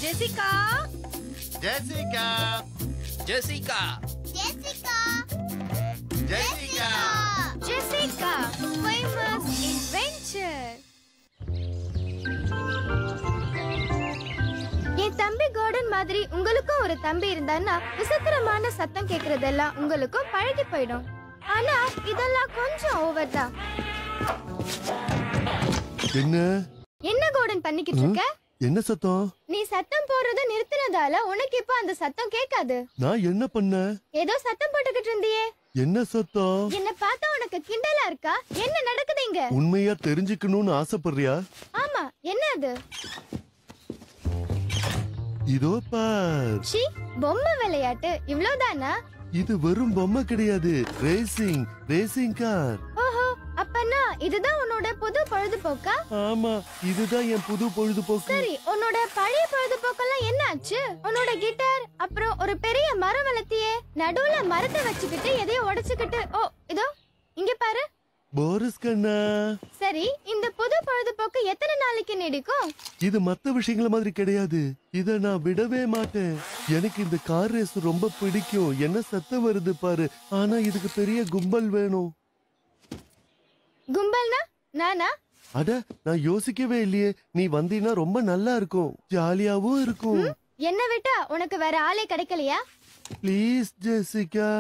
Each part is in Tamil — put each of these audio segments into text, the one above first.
Jessica Jessica Jessica Jessica Jessica Jessica famous inventor. என் தம்பி கோடன் மாதிரி உங்களுக்கும் ஒரு தம்பி இருந்தான்னா விசித்திரமான சத்தம் கேக்குறதெல்லாம் உங்களுக்கும் பழகி போயிடும். ஆனா இதெல்லாம் கொஞ்சம் ஓவர் தான். என்ன கோடன் பண்ணிக்கிட்டு இருக்க? என்ன சத்தம்? நீ சத்தம் போடுறத நிறுத்தினதால உனக்கு இப்ப அந்த சத்தம் கேட்காது. நான் என்ன பண்ண? ஏதோ சத்தம் போட்டுக்கிட்டு இருந்தியே. என்ன சத்தம்? என்ன பார்த்தா உனக்கு கிண்டலா இருக்கா? என்ன நடக்குது இங்க? உண்மையா தெரிஞ்சுக்கணும்னு ஆசைப்படுறியா? ஆமா, என்ன அது? இதோ பார். ஷீ, பொம்மை விளையாட்டு இவ்ளோதானா? இது வெறும் பொம்மை கிடையாது, ரேசிங் கார். ஓஹோ, அப்பனா இதுதான் உன்னோட புது பொழுதுபோக்கா? ஆமா, இதுதான் என் புது பொழுதுபோக்கு. சரி, உன்னோட பழைய பொழுதுபோக்கெல்லாம் என்ன ஆச்சு? உன்னோட கிட்டார், அப்புறம் ஒரு பெரிய மரம் வளர்த்தியே, நடுவுல மரத்தை வச்சுக்கிட்டு எதையோ உடைச்சுக்கிட்டு. ஓ, இதோ இங்க பாரு. போரிஸ் கண்ணா. சரி, இந்த புது பொழுதுபோக்கு எத்தனை நாளைக்கு நீடிக்கும்? இது மத்த விஷயங்கள மாதிரி கிடையாது. இத நான் விடவே மாட்டேன். எனக்கு இந்த கார் ரேஸ் ரொம்ப பிடிக்கும். என்ன சத்தம் வருது பாரு. ஆனா இதுக்கு பெரிய கும்பல் வேணும். கும்பல்னா நானா? அட, நான் யோசிக்கவே இல்லையே. நீ வந்தீனா ரொம்ப நல்லா இருக்கும், ஜாலியாவும் இருக்கும். என்ன விட்டா உனக்கு வேற ஆளே கிடைக்கலையா? Please Jessica.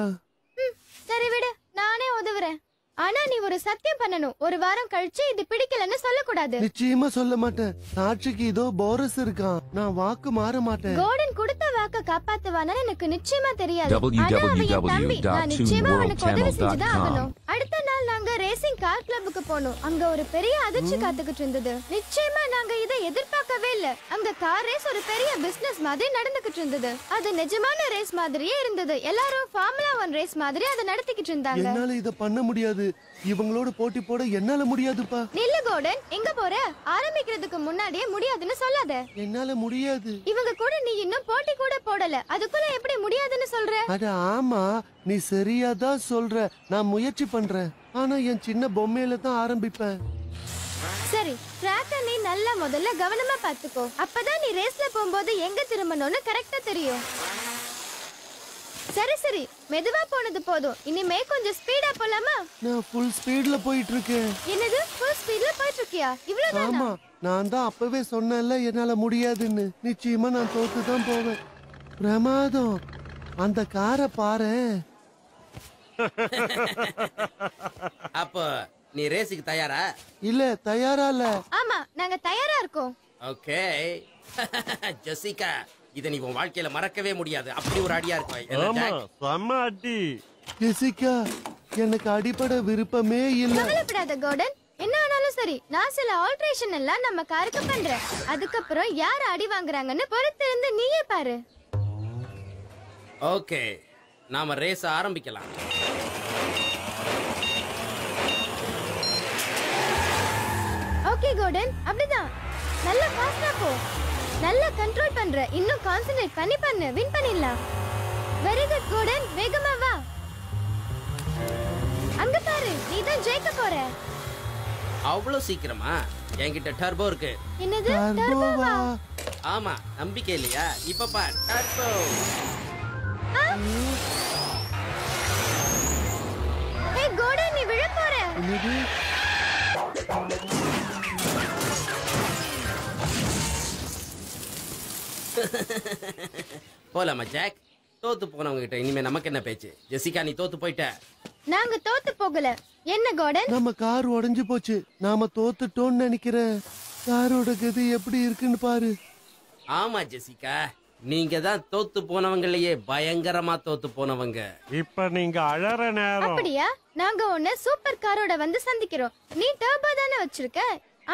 சரி விடு, நானே உதவுறேன். ஆனா நீ ஒரு சத்தியம் பண்ணணும். ஒரு வாரம் கழிச்சு இது பிடிக்கலன்னு சொல்லக்கூடாது. நிச்சயமா சொல்ல மாட்டேன். சாட்சிக்கு இதோ போரஸ் இருக்கான். நான் வாக்கு மாற மாட்டேன். கோடன் கொடுத்த வாக்க காப்பாத்துவானா எனக்கு நிச்சயமா தெரியாது. ஆனா அவன் என் தம்பி. நான் நிச்சயமா அவனுக்கு உதவி செஞ்சுதான் ஆகணும். அடுத்த நாள் நாங்க ரேசிங் கார் கிளப்புக்கு போனோம். அங்க ஒரு பெரிய அதிர்ச்சி காத்துக்கிட்டு இருந்தது. நிச்சயமா நாங்க இதை எதிர்பார்க்கவே இல்ல. அங்க கார் ரேஸ் ஒரு பெரிய பிசினஸ் மாதிரி நடந்துகிட்டு இருந்தது. அது நிஜமான ரேஸ் மாதிரியே இருந்தது. எல்லாரும் ஃபார்முலா 1 ரேஸ் மாதிரி அதை நடத்திக்கிட்டு இருந்தாங்க. என்னால இத பண்ண முடியாது. இவங்களோட போட்டி போட என்னால முடியாதுப்பா. நில்லு கோடன், எங்க போற? ஆரம்பிக்கிறதுக்கு முன்னாடியே முடியாதுன்னு சொல்லாத. என்னால முடியாது. இவங்க கூட நீ இன்னும் போட்டி கூட போடல, அதுக்குள்ள எப்படி முடியாதுன்னு சொல்ற? அட ஆமா, நீ சரியாதான் சொல்ற. நான் முயற்சி பண்றேன். ஆனா என் சின்ன பொம்மையில தான் ஆரம்பிப்பேன். சரி, ட்ராக்க நீ நல்லா முதல்ல கவனமா பாத்துக்கோ. அப்பதான் நீ ரேஸ்ல போகும்போது எங்க திரும்பணும்னு கரெக்டா தெரியும். சரி சரி, மெதுவா போனது போதும். இனிமே கொஞ்சம் ஸ்பீடா போலாமா? நான் ஃபுல் ஸ்பீட்ல போயிட்டு இருக்கேன். என்னது, ஃபுல் ஸ்பீட்ல போயிட்டு இருக்கியா? இவ்வளவுதானா? ஆமா, நான் தான் அப்பவே சொன்னேன்ல என்னால முடியாதுன்னு. நிச்சயமா நான் தோத்து தான் போவேன். பிரமாதம், அந்த காரை பாரு. அப்போ நீ ரேஸுக்கு தயாரா? இல்ல, தயாரா இல்ல. ஆமா, நாங்க தயாரா இருக்கோம். ஓகே. ஜெசிகா, இத நீ உன் வாழ்க்கையில மறக்கவே முடியாது. அப்படி ஒரு அடியா இருக்கும். ஜெசிகா, எனக்கு அடிப்படை விருப்பமே இல்ல. கவலைப்படாத கோடன், என்ன ஆனாலும் சரி. நான் சில ஆல்ட்ரேஷன் எல்லாம் நம்ம காருக்கு பண்றேன். அதுக்கப்புறம் யார் அடி வாங்குறாங்கன்னு பொறுத்திருந்து நீயே பாரு. ஓகே, நாம ரேஸ் ஆரம்பிக்கலாம். ஓகே கோடன், அப்படிதான். நல்லா ஃபாஸ்டா போ. நல்லா கண்ட்ரோல் பண்ற. இன்னும் கான்சென்ட்ரேட் பண்ணி பண்ணு. வின் பண்ணிடலாம். வெரி குட் கோடன், வேகமா வா. அங்க பாரு, நீ தான் ஜெயிக்க போற. அவ்வளவு சீக்கிரமா? என்கிட்ட டர்போ இருக்கு. என்னது, டர்போவா? ஆமா, நம்பிக்கை இல்லையா? இப்ப பார், டர்போ. ஹே கோடன், நீ விழ போற. என்னது? போலாமா ஜாக்? தோத்து போனவங்க கிட்ட இனிமே நமக்கு என்ன பேச்சு? ஜெசிகா, நீ தோத்து போயிட்ட. நாங்க தோத்து போகல. என்ன கோடன்? நம்ம கார் உடைஞ்சு போச்சு. நாம தோத்துட்டோம்னு நினைக்கிறேன். காரோட கதி எப்படி இருக்குன்னு பாரு. ஆமா ஜெசிகா, நீங்க தான் தோத்து போனவங்களையே பயங்கரமா தோத்து போனவங்க. இப்ப நீங்க அழற நேரம். அப்படியா? நாங்க உன்னை சூப்பர் காரோட வந்து சந்திக்கிறோம். நீ டர்போ தானே வச்சிருக்க.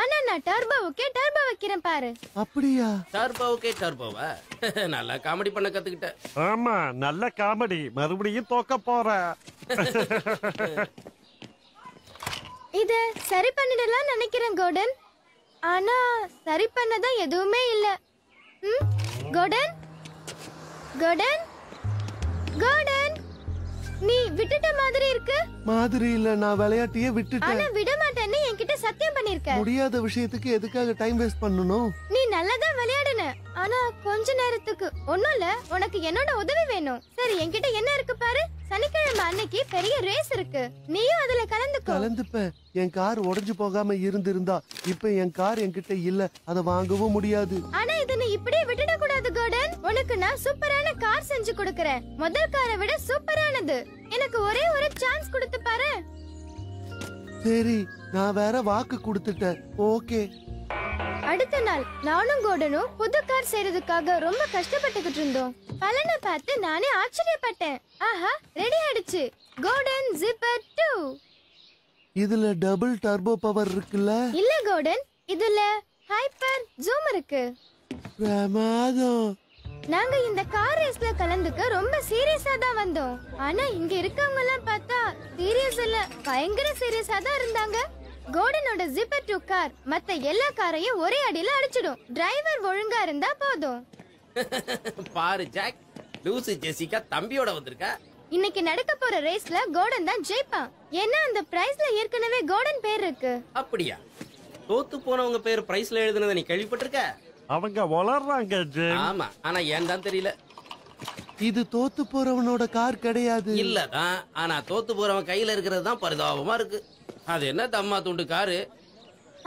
ஆனா நான் டர்போவுக்கே டர்போ வைக்கிறேன் பாரு. அப்படியா? டர்போவுக்கே டர்போவா? நல்லா காமெடி பண்ண கத்துக்கிட்ட. ஆமா, நல்ல காமெடி. மறுபடியும் தோக்க போற. இத சரி பண்ணிடலாம் நினைக்கிறேன் கோடன். ஆனா சரி பண்ணதான் எதுவுமே இல்ல. கோடன், கோடன், கோடன், நீ விட்டுட்ட மாதிரி இருக்கு. மாதிரி இல்ல, நான் விளையாட்டியே ஆனா விட்டுட்டேன். விட மாட்டேன்னு என்கிட்ட சத்தியம் பண்ணிருக்க. முடியாத விஷயத்துக்கு எதுக்காக டைம் வேஸ்ட் பண்ணணும்? நீ நல்லாதான் விளையாடுன, ஆனா கொஞ்ச நேரத்துக்கு. ஒண்ணும் இல்ல, உனக்கு என்னோட உதவி வேணும். சரி, என்கிட்ட என்ன இருக்கு பாரு. சனிக்கிழமை அன்னைக்கு பெரிய ரேஸ் இருக்கு, நீயும் அதுல கலந்துக்கோ. கலந்துப்பேன். என் கார் உடைஞ்சு போகாம இருந்திருந்தா இப்ப என் கார் என்கிட்ட இல்ல, அத வாங்கவும் முடியாது. ஆனா இத நீ இப்படியே விட்டுட கூடாது கோடன். உனக்கு நான் சூப்பரான கார் செஞ்சு கொடுக்கறேன், முதல் காரை விட சூப்பரானது. எனக்கு ஒரே ஒரு சான்ஸ் கொடுத்து பாரு. சரி, நான் வேற வாக்கு கொடுத்துட்டேன். ஓகே. அடுத்த நாள் நானும் கோடனும் புது கார் செய்யறதுக்காக ரொம்ப கஷ்டப்பட்டுக்கிட்டு இருந்தோம். பலனை பார்த்து நானே ஆச்சரியப்பட்டேன். ஆஹா, ரெடி ஆயிடுச்சு. கோடன் ஜிப்பர் 2. இதுல டபுள் டர்போ பவர் இருக்குல்ல? இல்ல கோடன், இதுல ஹைப்பர் ஜூம் இருக்கு. பிரமாதம். நாங்க இந்த கார் ரேஸ்ல கலந்துக்க ரொம்ப சீரியஸா தான் வந்தோம். ஆனா இங்க இருக்கவங்க எல்லாம் பார்த்தா சீரியஸ் இல்ல, பயங்கர சீரியஸா தான் இருந்தாங்க. கோடனோட ஜிப்பர் 2 கார் மத்த எல்லா காரையும் ஒரே அடியில அடிச்சிடும். டிரைவர் ஒழுங்கா இருந்தா போதும். பாரு ஜாக், லூசு ஜெசிகா தம்பியோட வந்திருக்கா. இன்னைக்கு நடக்க போற ரேஸ்ல கோடன் தான் ஜெயிப்பான். ஏன்னா அந்த பிரைஸ்ல ஏற்கனவே கோடன் பேர் இருக்கு. அப்படியா? தோத்து போனவங்க பேர் பிரைஸ்ல எழுதுனதை நீ கேள்விப்பட்டிருக்க? அவங்க வளர்றாங்க ஜேம். ஆமா, ஆனா ஏன் தான் தெரியல. இது தோத்து போறவனோட கார் கிடையாது. இல்லதான், ஆனா தோத்து போறவன் கையில இருக்கிறது தான் பரிதாபமா இருக்கு. அது என்ன தம்மா துண்டு காரு?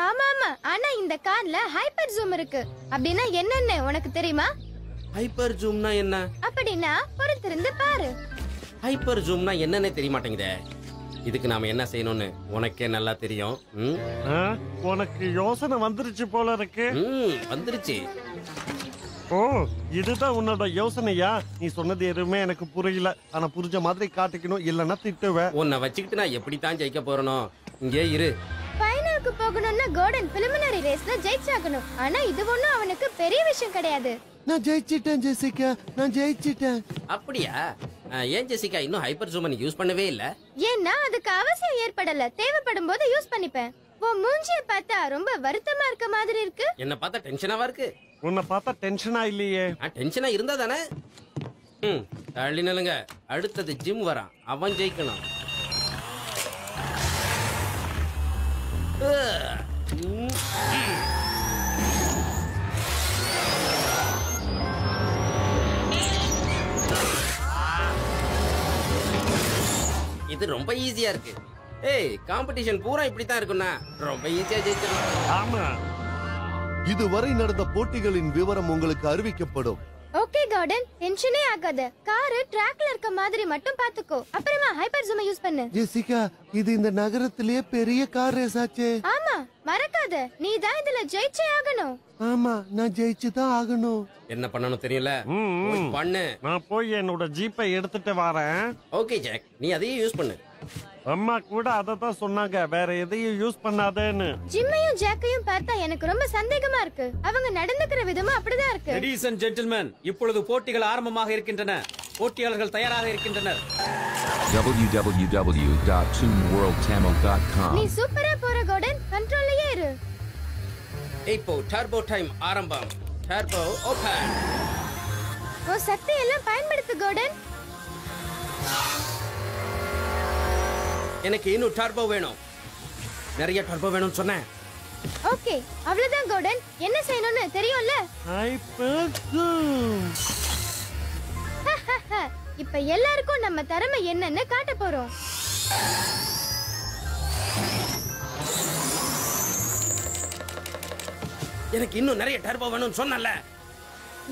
ஆமா ஆமா, ஆனா இந்த கார்ல ஹைப்பர் ஜூம் இருக்கு. அப்படின்னா என்னன்னு உனக்கு தெரியுமா? ஹைப்பர் ஜூம்னா என்ன? அப்படின்னா பொறுத்திருந்து பாரு. ஹைப்பர் ஜூம்னா என்னன்னே தெரிய மாட்டேங்குதே. இதுக்கு நாம என்ன செய்யணும்னு உனக்கே நல்லா தெரியும். உனக்கு யோசனை வந்துருச்சு போல இருக்கு. வந்துருச்சு. ஓ, இதுதான் உன்னோட யோசனையா? நீ சொன்னது எதுவுமே எனக்கு புரியல. ஆனா புரிஞ்ச மாதிரி காட்டிக்கணும், இல்லன்னா திட்டுவேன். உன்னை வச்சுக்கிட்டு நான் எப்படித்தான் ஜெயிக்க போறனோ. இங்கே இரு. ஃபைனலுக்கு போகணும்னா கோடன் பிலிமினரி ரேஸ்ல ஜெயிச்சாகணும். ஆனா இது ஒண்ணும் அவனுக்கு பெரிய விஷயம் கிடையாது. நான் ஜெயிச்சிட்டேன் ஜெசிகா, நான் ஜெயிச்சிட்டேன். அப்படியா? ஏன் ஜெசிகா இன்னும் ஹைப்பர் ஜூம் யூஸ் பண்ணவே இல்ல? ஏன்னா அதுக்கு அவசியம் ஏற்படல, தேவைப்படும் போது யூஸ் பண்ணிப்பேன். உன் மூஞ்சிய பார்த்தா ரொம்ப வருத்தமா இருக்க மாதிரி இருக்கு. என்ன பார்த்தா டென்ஷனாவா இருக்கு? உன்னை பார்த்தா டென்ஷனா இல்லையே. டென்ஷனா இருந்தா தானே. தள்ளி நிலுங்க. அடுத்தது ஜிம் வரான், அவன் ஜெயிக்கணும். இது ரொம்ப ஈஸியா இருக்கு. ஏய், காம்படிஷன் பூரா இப்படித்தான் இருக்கும்னா ரொம்ப ஈஸியா ஜெயிச்சிடலாம். ஆமா, இதுவரை நடந்த போட்டிகளின் விவரம் உங்களுக்கு அறிவிக்கப்படும். ஓகே கார்டன், டென்ஷனே ஆகாத. கார் ட்ராக்ல இருக்க மாதிரி மட்டும் பாத்துக்கோ. அப்புறமா ஹைப்பர் ஜூம் யூஸ் பண்ணு. ஜெசிகா, இது இந்த நகரத்திலேயே பெரிய கார் ரேஸ் ஆச்சே. ஆமா, மறக்காத, நீ தான் இதுல ஜெயிச்சே ஆகணும். ஆமா, நான் ஜெயிச்சு தான் ஆகணும். என்ன பண்ணணும் தெரியல. போய் பண்ணு. நான் போய் என்னோட ஜீப்பை எடுத்துட்டு வரேன். ஓகே ஜாக், நீ அதையே யூஸ் பண்ணு. அம்மா கூட அததான் சொன்னாங்க, வேற எதையும் யூஸ் பண்ணாதேன்னு. ஜிம்மையும் ஜாக்கையும் பார்த்தா எனக்கு ரொம்ப சந்தேகமா இருக்கு. அவங்க நடந்துக்கிற விதமும் அப்படிதான் இருக்கு. லேடீஸ் அண்ட் ஜென்டில்மேன், இப்பொழுது போட்டிகள் ஆரம்பமாக இருக்கின்றன. போட்டியாளர்கள் தயாராக இருக்கின்றனர். www.toonworldtamil.com. நீ சூப்பரா போற கோடன், கண்ட்ரோல்லயே இரு. இப்போ டர்போ டைம் ஆரம்பம். Turbo open. உன் சக்தி எல்லாம் பயன்படுத்து கோடன். எனக்கு இன்னும் டர்போ வேணும். நிறைய டர்போ வேணும்னு சொன்னேன். ஓகே, அவ்வளவுதான் கோடன். என்ன செய்யணும்னு தெரியும்ல? Hyper zoom. இப்ப எல்லாருக்கும் நம்ம திறமை என்னன்னு காட்ட போறோம். எனக்கு இன்னும் நிறைய டர்போ வேணும்னு சொன்னல.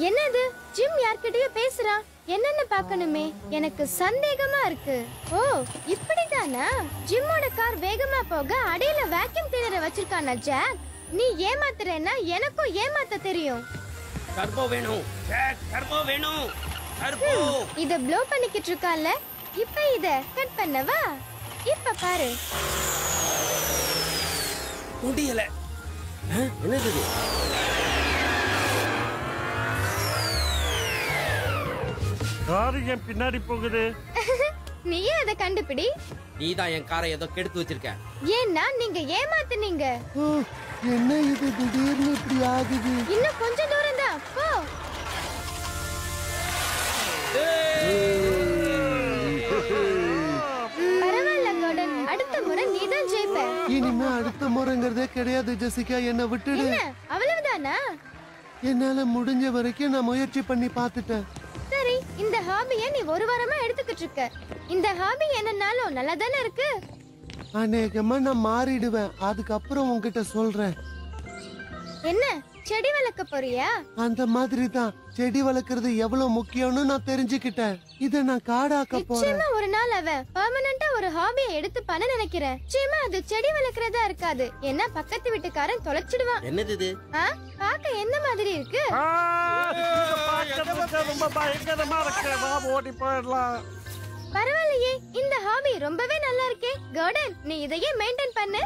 என்னது, ஜிம் யார்கிட்டயோ பேசுறா. என்னன்னு பார்க்கணுமே, எனக்கு சந்தேகமா இருக்கு. ஓ, இப்படிதானா? ஜிம்மோட கார் வேகமா போக அடியில வேக்யூம் கிளீனரை வச்சிருக்கானா ஜாக்? நீ ஏமாத்துறேன்னா எனக்கும் ஏமாத்த தெரியும். டர்போ வேணும் ஜாக், டர்போ வேணும். டர்போ இத ப்ளோ பண்ணிக்கிட்டு இருக்கான்ல, இப்ப இத கட் பண்ணவா? இப்ப பாரு. முடியல. என்னது இது? காரு என் பின்னாடி போகுது. நீயே அத கண்டுபிடி. நீதான் என் காரை ஏதோ கெடுத்து வச்சிருக்க. ஏன்னா நீங்க ஏமாத்துனீங்க. ஓ, என்ன இது திடீர்னு இப்படி ஆகுது? இன்னும் கொஞ்சம் தூரம் தான் போ. பரவாயில்ல கோடன், அடுத்த முறை நீதான் ஜெயிப்ப. இனிமே அடுத்த முறைங்கிறதே கிடையாது ஜெசிகா, என்ன விட்டுடு. என்ன, அவ்வளவுதானா? என்னால முடிஞ்ச வரைக்கும் நான் முயற்சி பண்ணி பார்த்துட்டேன். சரி, இந்த ஹாபியை நீ ஒரு வாரமா எடுத்துக்கிட்டு இருக்க. இந்த ஹாபி என்னன்னாலும் நல்லா தானே இருக்கு. அநேகமா நான் மாறிடுவேன். அதுக்கப்புறம் உன்கிட்ட சொல்றேன். என்ன, செடி வளர்க்க போறியா? அந்த மாதிரி தான். செடி வளர்க்கறது எவ்வளவு முக்கியம்னு நான் தெரிஞ்சுக்கிட்டேன். இத நான் காடாக்க போறேன். நிச்சயமா ஒரு நாள் அவன் பெர்மனண்டா ஒரு ஹாபியை எடுத்து பண்ண நினைக்கிறேன். நிச்சயமா அது செடி வளர்க்கறதா இருக்காது. என்ன பக்கத்து வீட்டுக்காரன் தொலைச்சிடுவான். என்னது இது? பாக்க என்ன மாதிரி இருக்கு? ரொம்ப பயங்கரமா இருக்கு. வா, ஓடி போயிடலாம். பரவாயில்லையே, இந்த ஹாபி ரொம்பவே நல்லா இருக்கே. கார்டன், நீ இதையே மெயின்டைன் பண்ணு.